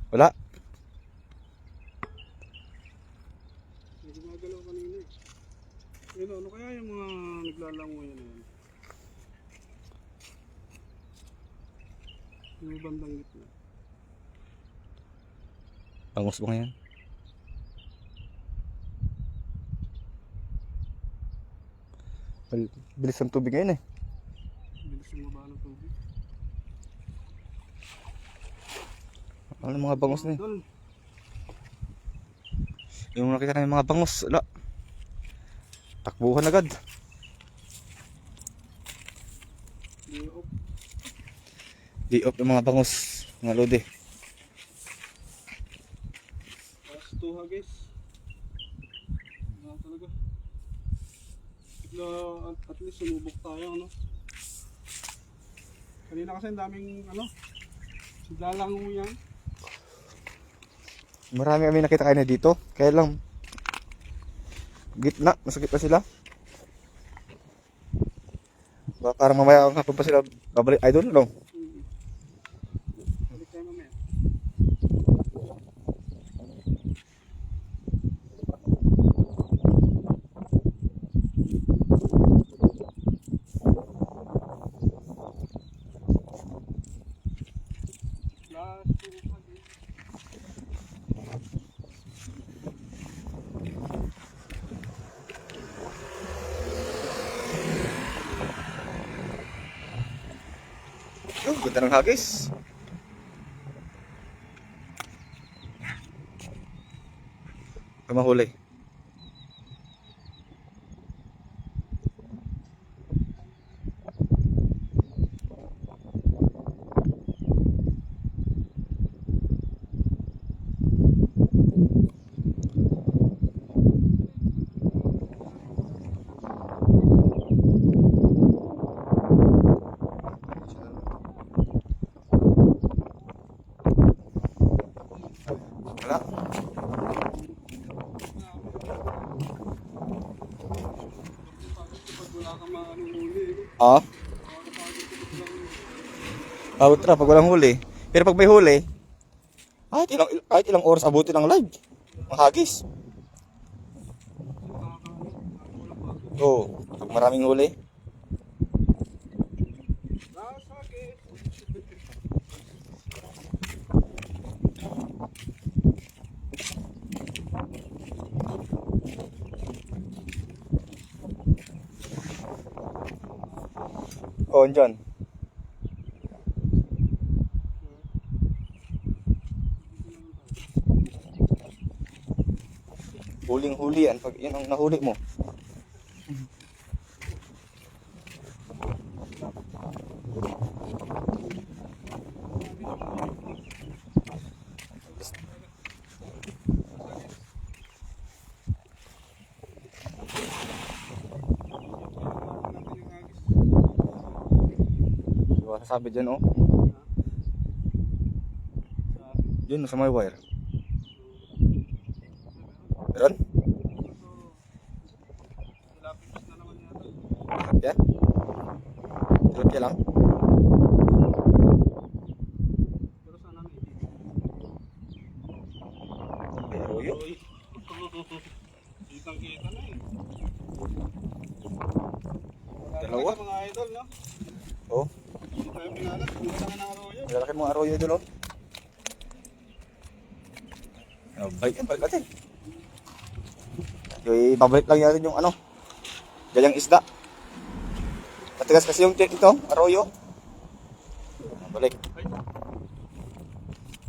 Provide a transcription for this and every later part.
Wala. May gumagalaw kanina eh. Yun, ano kaya yung mga naglalangoy na yan? Yung bandang gitna. Bangus ba ngayon? Bilis ang tubig ngayon eh. Bilis yung mababa ng tubig. Ano mga bangus na eh. Idol, Yung nakita namin mga bangus, wala. Takbuhan agad. day off. Day off yung mga bangus, mga lodi. Last 2 ha guys. Talaga. At least sumubok tayo, ano? Kanina kasi ang daming, ano, naglalangoy yan. Marami kami nakita kayo na dito. Kaya lang, gitna, nasa gitna sila. Parang mamaya kapag pa sila babalik, I don't know. Balik tayo mamaya. Last 2 ha guys. Oh, ganda ng hagis. Mahuli. Wala. Pag wala kang manuhuli, Ah, abot na pag walang huli. Pero pag may huli, kahit ilang oras abutin ng live. Ang hagis. Oo, pag maraming huli. last ha guys. Oo, dyan. Huling-huli yan. Pag yan ang nahuli mo. Diba sabi dyan oh. Yun sa may wire. Meron? Lapis na naman yata. Yan? Tilapia lang? Pero sana may Pero yun. Uy. Kitang kita na eh. Dalawa? Mga idol, no? Oh, Hindi tayo pinalat. Hindi ka ng arroyo. malalaki mga arroyo dun oh. Oh, balik natin. Yung babalik lang natin yung ano, gayang isda. Matigas kasi yung ito, arroyo. Balik.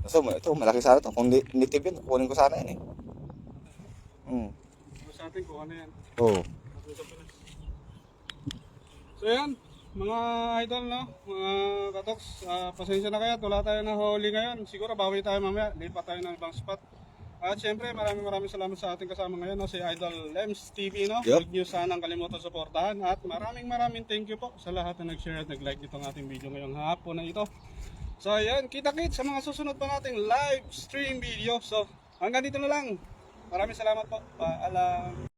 So, ito, malaki sana ito. Kung native yun, kunin ko sana yan eh. Sa atin kung ano yan. Oo. So yan, mga idol, no? Mga katoks, pasensya na kayo. Wala tayo na huli ngayon. Siguro bawi tayo mamaya. Lipat tayo ng ibang spot. At syempre, maraming salamat sa ating kasama ngayon, no? Si Idol Lems TV, no? Yep. Huwag nyo sanang kalimutan suportahan. At maraming thank you po sa lahat na nag-share at nag-like nitong ating video ngayong hapon na ito. So yan, kita-kits sa mga susunod pa nating live stream video. So hanggang dito na lang. Maraming salamat po. Paalam.